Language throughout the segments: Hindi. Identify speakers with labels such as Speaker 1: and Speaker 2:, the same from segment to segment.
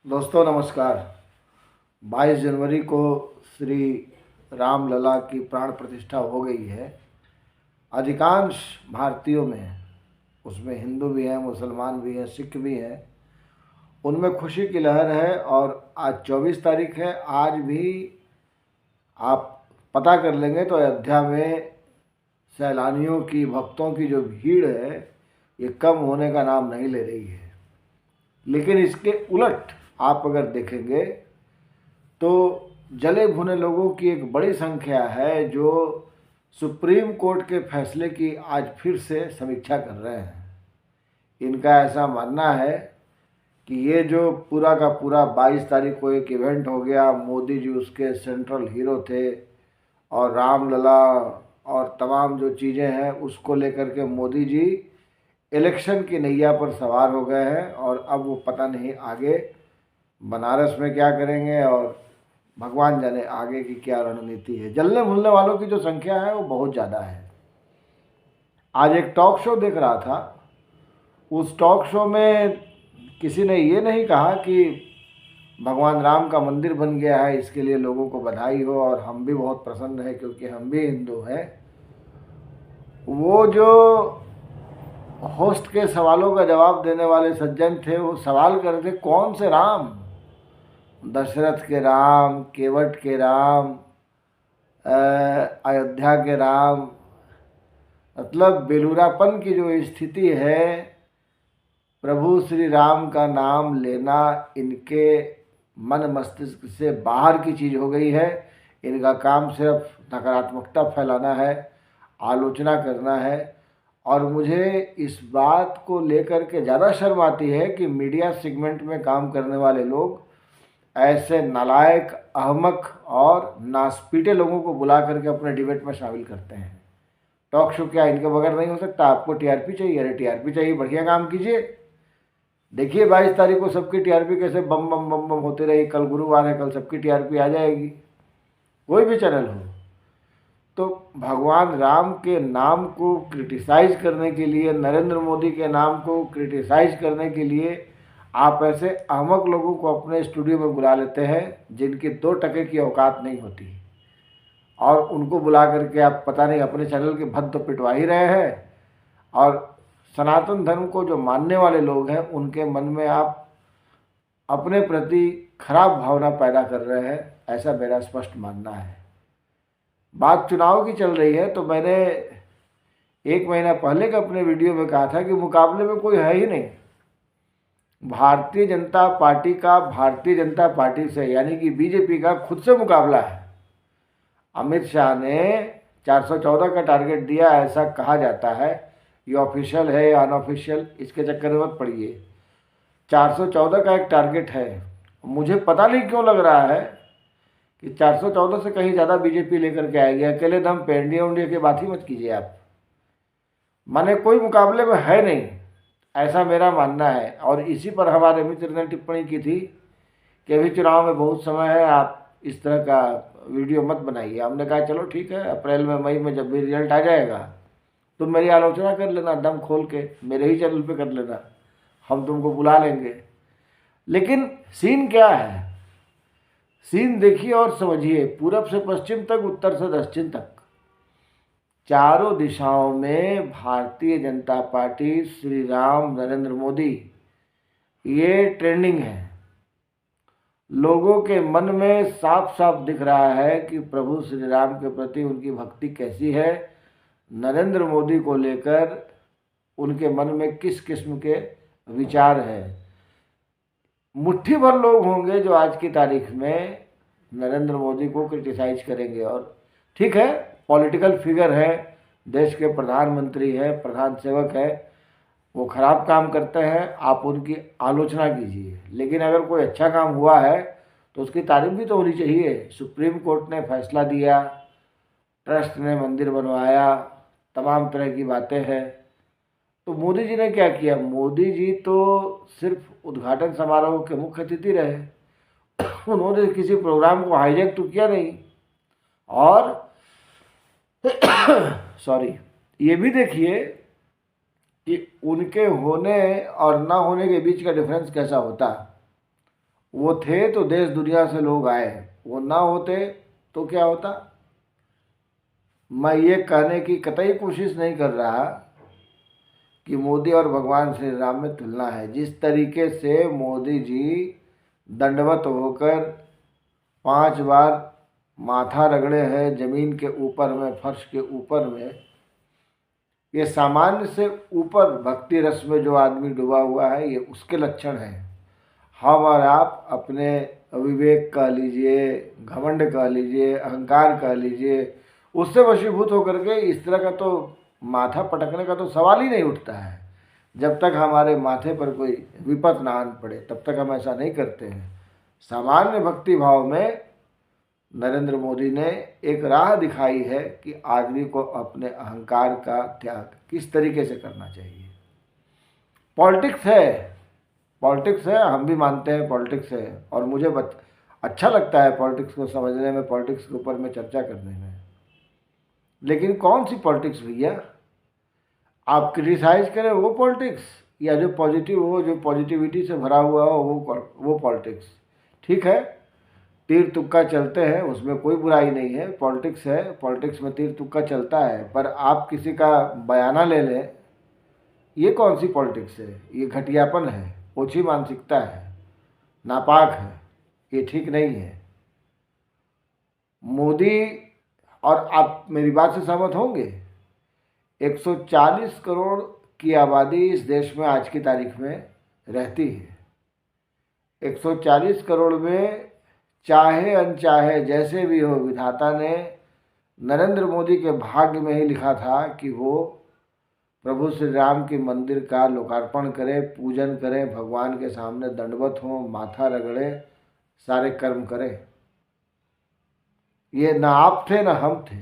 Speaker 1: दोस्तों नमस्कार। 22 जनवरी को श्री रामलला की प्राण प्रतिष्ठा हो गई है। अधिकांश भारतीयों में, उसमें हिंदू भी हैं, मुसलमान भी हैं, सिख भी हैं, उनमें खुशी की लहर है। और आज 24 तारीख है। आज भी आप पता कर लेंगे तो अयोध्या में सैलानियों की, भक्तों की जो भीड़ है, ये कम होने का नाम नहीं ले रही है। लेकिन इसके उलट आप अगर देखेंगे तो जले भुने लोगों की एक बड़ी संख्या है जो सुप्रीम कोर्ट के फैसले की आज फिर से समीक्षा कर रहे हैं। इनका ऐसा मानना है कि ये जो पूरा का पूरा 22 तारीख को एक इवेंट हो गया, मोदी जी उसके सेंट्रल हीरो थे, और रामलला और तमाम जो चीज़ें हैं उसको लेकर के मोदी जी इलेक्शन की नैया पर सवार हो गए हैं। और अब वो पता नहीं आगे बनारस में क्या करेंगे, और भगवान जाने आगे की क्या रणनीति है। जलने भूलने वालों की जो संख्या है वो बहुत ज़्यादा है। आज एक टॉक शो देख रहा था। उस टॉक शो में किसी ने ये नहीं कहा कि भगवान राम का मंदिर बन गया है, इसके लिए लोगों को बधाई हो और हम भी बहुत प्रसन्न हैं क्योंकि हम भी हिंदू हैं। वो जो होस्ट के सवालों का जवाब देने वाले सज्जन थे, वो सवाल कर रहे थे कौन से राम? दशरथ के राम, केवट के राम, अयोध्या के राम। मतलब बेलूरापन की जो स्थिति है, प्रभु श्री राम का नाम लेना इनके मन मस्तिष्क से बाहर की चीज़ हो गई है। इनका काम सिर्फ नकारात्मकता फैलाना है, आलोचना करना है। और मुझे इस बात को लेकर के ज़्यादा शर्म आती है कि मीडिया सेगमेंट में काम करने वाले लोग ऐसे नालायक, अहमक और नास्पीटे लोगों को बुला करके अपने डिबेट में शामिल करते हैं। टॉक शो क्या इनके बगैर नहीं हो सकता? आपको टीआरपी चाहिए? अरे टीआरपी चाहिए, बढ़िया काम कीजिए। देखिए 22 तारीख को सबकी टीआरपी कैसे बम बम बम बम होती रही। कल गुरुवार है, कल सबकी टीआरपी आ जाएगी, कोई भी चैनल हो। तो भगवान राम के नाम को क्रिटिसाइज करने के लिए, नरेंद्र मोदी के नाम को क्रिटिसाइज करने के लिए आप ऐसे अहमक लोगों को अपने स्टूडियो में बुला लेते हैं जिनकी 2 टके की औकात नहीं होती, और उनको बुला करके आप पता नहीं अपने चैनल के भद तो पिटवा ही रहे हैं। और सनातन धर्म को जो मानने वाले लोग हैं उनके मन में आप अपने प्रति खराब भावना पैदा कर रहे हैं, ऐसा मेरा स्पष्ट मानना है। बात चुनाव की चल रही है तो मैंने 1 महीना पहले के अपने वीडियो में कहा था कि मुकाबले में कोई है ही नहीं। भारतीय जनता पार्टी का भारतीय जनता पार्टी से, यानी कि बीजेपी का खुद से मुकाबला है। अमित शाह ने 414 का टारगेट दिया, ऐसा कहा जाता है। ये ऑफिशियल है या अनऑफिशियल, इसके चक्कर में मत पड़िए। 414 का एक टारगेट है। मुझे पता नहीं क्यों लग रहा है कि 414 से कहीं ज़्यादा बीजेपी लेकर के आएगी। अकेले दम पे इंडिया की बात ही मत कीजिए आप। माने कोई मुकाबले में है नहीं, ऐसा मेरा मानना है। और इसी पर हमारे मित्र ने टिप्पणी की थी कि अभी चुनाव में बहुत समय है, आप इस तरह का वीडियो मत बनाइए। हमने कहा चलो ठीक है, अप्रैल में, मई में जब भी रिजल्ट आ जाएगा तो मेरी आलोचना कर लेना, दम खोल के मेरे ही चैनल पे कर लेना, हम तुमको बुला लेंगे। लेकिन सीन क्या है? सीन देखिए और समझिए। पूरब से पश्चिम तक, उत्तर से दक्षिण तक, चारों दिशाओं में भारतीय जनता पार्टी, श्री राम, नरेंद्र मोदी, ये ट्रेंडिंग है। लोगों के मन में साफ साफ दिख रहा है कि प्रभु श्री राम के प्रति उनकी भक्ति कैसी है, नरेंद्र मोदी को लेकर उनके मन में किस किस्म के विचार हैं। मुट्ठी भर लोग होंगे जो आज की तारीख में नरेंद्र मोदी को क्रिटिसाइज करेंगे। और ठीक है, पॉलिटिकल फिगर है, देश के प्रधानमंत्री है, प्रधान सेवक है, वो खराब काम करते हैं, आप उनकी आलोचना कीजिए। लेकिन अगर कोई अच्छा काम हुआ है तो उसकी तारीफ भी तो होनी चाहिए। सुप्रीम कोर्ट ने फैसला दिया, ट्रस्ट ने मंदिर बनवाया, तमाम तरह की बातें हैं। तो मोदी जी ने क्या किया? मोदी जी तो सिर्फ उद्घाटन समारोह के मुख्य अतिथि रहे। उन्होंने किसी प्रोग्राम को हाईजैक तो किया नहीं। और सॉरी, ये भी देखिए कि उनके होने और ना होने के बीच का डिफरेंस कैसा होता है। वो थे तो देश दुनिया से लोग आए, वो ना होते तो क्या होता। मैं ये कहने की कतई कोशिश नहीं कर रहा कि मोदी और भगवान श्री राम में तुलना है। जिस तरीके से मोदी जी दंडवत होकर 5 बार माथा रगड़े हैं ज़मीन के ऊपर में, फर्श के ऊपर में, ये सामान्य से ऊपर भक्ति रस में जो आदमी डूबा हुआ है, ये उसके लक्षण हैं। हम और आप अपने अविवेक कह लीजिए, घमंड कह लीजिए, अहंकार कह लीजिए, उससे वशीभूत होकर के इस तरह का तो माथा पटकने का तो सवाल ही नहीं उठता है। जब तक हमारे माथे पर कोई विपत ना आन पड़े तब तक हम ऐसा नहीं करते हैं। सामान्य भक्ति भाव में नरेंद्र मोदी ने एक राह दिखाई है कि आदमी को अपने अहंकार का त्याग किस तरीके से करना चाहिए। पॉलिटिक्स है, पॉलिटिक्स है, हम भी मानते हैं पॉलिटिक्स है, और मुझे अच्छा लगता है पॉलिटिक्स को समझने में, पॉलिटिक्स के ऊपर में चर्चा करने में। लेकिन कौन सी पॉलिटिक्स भैया? आप क्रिटिसाइज करें वो पॉलिटिक्स, या जो पॉजिटिव हो, जो पॉजिटिविटी से भरा हुआ हो वो पॉलिटिक्स। ठीक है, तीर तुक्का चलते हैं, उसमें कोई बुराई नहीं है, पॉलिटिक्स है, पॉलिटिक्स में तीर तुक्का चलता है। पर आप किसी का बयाना ले लें, ये कौन सी पॉलिटिक्स है? ये घटियापन है, ओछी मानसिकता है, नापाक है, ये ठीक नहीं है। मोदी, और आप मेरी बात से सहमत होंगे, 140 करोड़ की आबादी इस देश में आज की तारीख में रहती है। 140 करोड़ में चाहे अनचाहे जैसे भी हो, विधाता ने नरेंद्र मोदी के भाग्य में ही लिखा था कि वो प्रभु श्री राम के मंदिर का लोकार्पण करे, पूजन करे, भगवान के सामने दंडवत हो, माथा रगड़े, सारे कर्म करे। ये ना आप थे ना हम थे,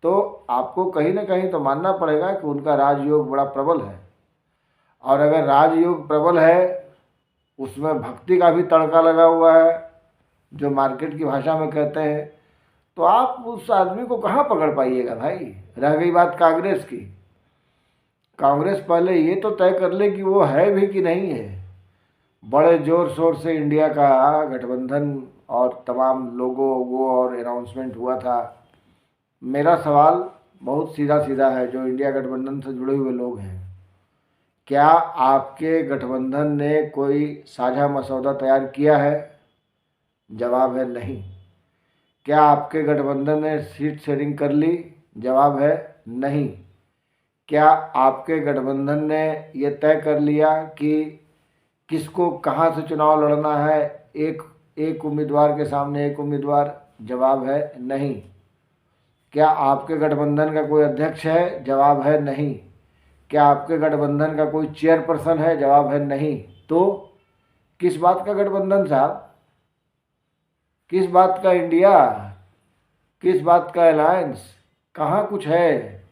Speaker 1: तो आपको कहीं ना कहीं तो मानना पड़ेगा कि उनका राजयोग बड़ा प्रबल है। और अगर राजयोग प्रबल है, उसमें भक्ति का भी तड़का लगा हुआ है, जो मार्केट की भाषा में कहते हैं, तो आप उस आदमी को कहाँ पकड़ पाइएगा भाई। रह गई बात कांग्रेस की, कांग्रेस पहले ये तो तय कर ले कि वो है भी कि नहीं है। बड़े ज़ोर शोर से इंडिया का गठबंधन और तमाम लोगों वो और अनाउंसमेंट हुआ था। मेरा सवाल बहुत सीधा सीधा है, जो इंडिया गठबंधन से जुड़े हुए लोग हैं, क्या आपके गठबंधन ने कोई साझा मसौदा तैयार किया है? जवाब है नहीं। क्या आपके गठबंधन ने सीट शेयरिंग कर ली? जवाब है नहीं। क्या आपके गठबंधन ने ये तय कर लिया कि किसको कहाँ से चुनाव लड़ना है, एक उम्मीदवार के सामने एक उम्मीदवार? जवाब है नहीं। क्या आपके गठबंधन का कोई अध्यक्ष है? जवाब है नहीं। क्या आपके गठबंधन का कोई चेयरपर्सन है? जवाब है नहीं। तो किस बात का गठबंधन साहब? किस बात का इंडिया? किस बात का अलायंस? कहाँ कुछ है?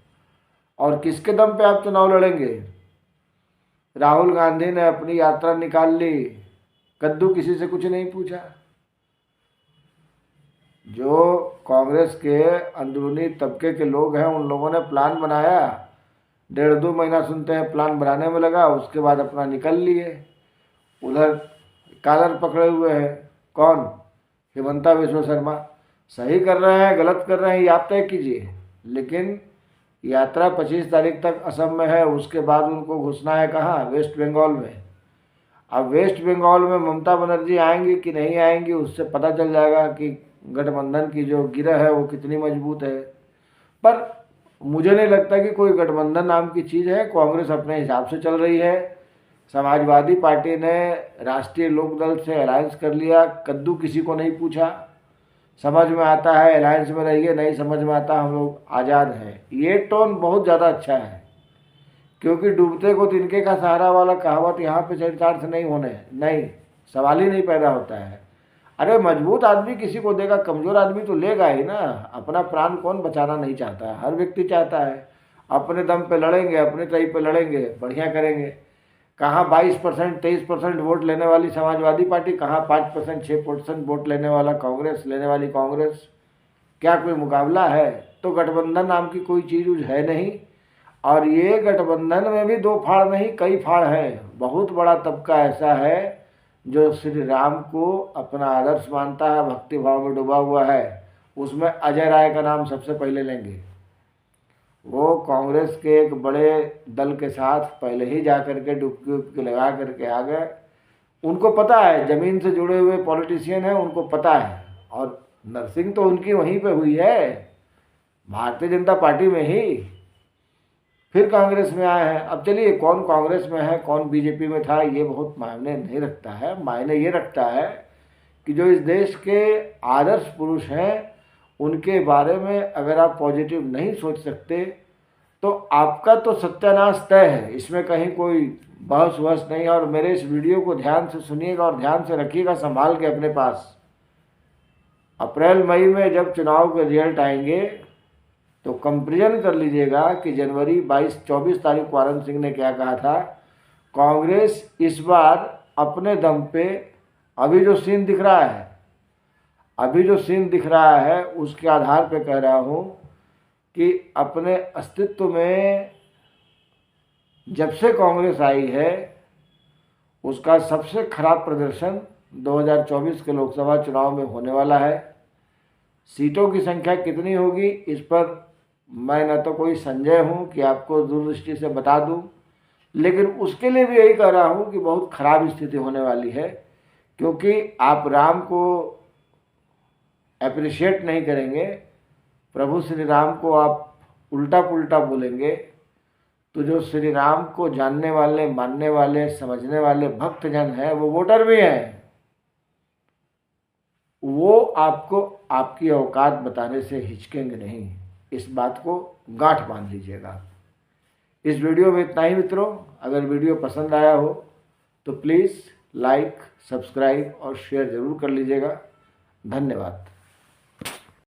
Speaker 1: और किसके दम पे आप चुनाव लड़ेंगे? राहुल गांधी ने अपनी यात्रा निकाल ली, कद्दू किसी से कुछ नहीं पूछा। जो कांग्रेस के अंदरूनी तबके के लोग हैं, उन लोगों ने प्लान बनाया, 1.5-2 महीना सुनते हैं प्लान बनाने में लगा, उसके बाद अपना निकल लिए। उधर कॉलर पकड़े हुए हैं, कौन? हिमंता विश्व शर्मा। सही कर रहे हैं गलत कर रहे हैं ये आप तय कीजिए, लेकिन यात्रा 25 तारीख तक असम में है, उसके बाद उनको घुसना है कहाँ? वेस्ट बंगाल में। अब वेस्ट बंगाल में ममता बनर्जी आएंगी कि नहीं आएंगी, उससे पता चल जाएगा कि गठबंधन की जो गिरह है वो कितनी मजबूत है। पर मुझे नहीं लगता कि कोई गठबंधन नाम की चीज़ है। कांग्रेस अपने हिसाब से चल रही है, समाजवादी पार्टी ने राष्ट्रीय लोकदल से अलायंस कर लिया, कद्दू किसी को नहीं पूछा। समझ में आता है अलायंस में रहिए, नहीं समझ में आता हम लोग आज़ाद हैं। ये टोन बहुत ज़्यादा अच्छा है, क्योंकि डूबते को तिनके का सहारा वाला कहावत यहाँ पे चरितार्थ नहीं होने, नहीं, सवाल ही नहीं पैदा होता है। अरे मजबूत आदमी किसी को देगा, कमज़ोर आदमी तो लेगा ही ना। अपना प्राण कौन बचाना नहीं चाहता है? हर व्यक्ति चाहता है अपने दम पे लड़ेंगे, अपने तय पे लड़ेंगे, बढ़िया करेंगे। कहाँ 22%, 23% वोट लेने वाली समाजवादी पार्टी, कहाँ 5%, 6% वोट लेने वाला कांग्रेस, लेने वाली कांग्रेस। क्या कोई मुकाबला है? तो गठबंधन नाम की कोई चीज़ है नहीं। और ये गठबंधन में भी 2 फाड़ नहीं, कई फाड़ हैं। बहुत बड़ा तबका ऐसा है जो श्री राम को अपना आदर्श मानता है, भक्ति भाव में डूबा हुआ है, उसमें अजय राय का नाम सबसे पहले लेंगे। वो कांग्रेस के एक बड़े दल के साथ पहले ही जा करके डुबकी उबकी लगा करके आ गए। उनको पता है, ज़मीन से जुड़े हुए पॉलिटिशियन हैं, उनको पता है। और नर्सिंग तो उनकी वहीं पे हुई है, भारतीय जनता पार्टी में ही, फिर कांग्रेस में आए हैं। अब चलिए, कौन कांग्रेस में है कौन बीजेपी में था, ये बहुत मायने नहीं रखता है। मायने ये रखता है कि जो इस देश के आदर्श पुरुष हैं, उनके बारे में अगर आप पॉजिटिव नहीं सोच सकते तो आपका तो सत्यानाश तय है, इसमें कहीं कोई बहस वहस नहीं है। और मेरे इस वीडियो को ध्यान से सुनिएगा और ध्यान से रखिएगा संभाल के अपने पास। अप्रैल मई में जब चुनाव के रिजल्ट आएंगे तो कंपेरिजन कर लीजिएगा कि जनवरी 24 तारीख को आनंद सिंह ने क्या कहा था। कांग्रेस इस बार अपने दम पे अभी जो सीन दिख रहा है उसके आधार पे कह रहा हूँ कि अपने अस्तित्व में जब से कांग्रेस आई है उसका सबसे खराब प्रदर्शन 2024 के लोकसभा चुनाव में होने वाला है। सीटों की संख्या कितनी होगी इस पर मैं न तो कोई संजय हूँ कि आपको दूरदृष्टि से बता दूँ, लेकिन उसके लिए भी यही कह रहा हूँ कि बहुत खराब स्थिति होने वाली है। क्योंकि आप राम को अप्रिशिएट नहीं करेंगे, प्रभु श्री राम को आप उल्टा पुल्टा बोलेंगे, तो जो श्री राम को जानने वाले, मानने वाले, समझने वाले भक्तजन हैं, वो वोटर भी हैं, वो आपको आपकी औकात बताने से हिचकेंगे नहीं। इस बात को गांठ बांध लीजिएगा। इस वीडियो में इतना ही मित्रों। अगर वीडियो पसंद आया हो तो प्लीज़ लाइक, सब्सक्राइब और शेयर ज़रूर कर लीजिएगा। धन्यवाद।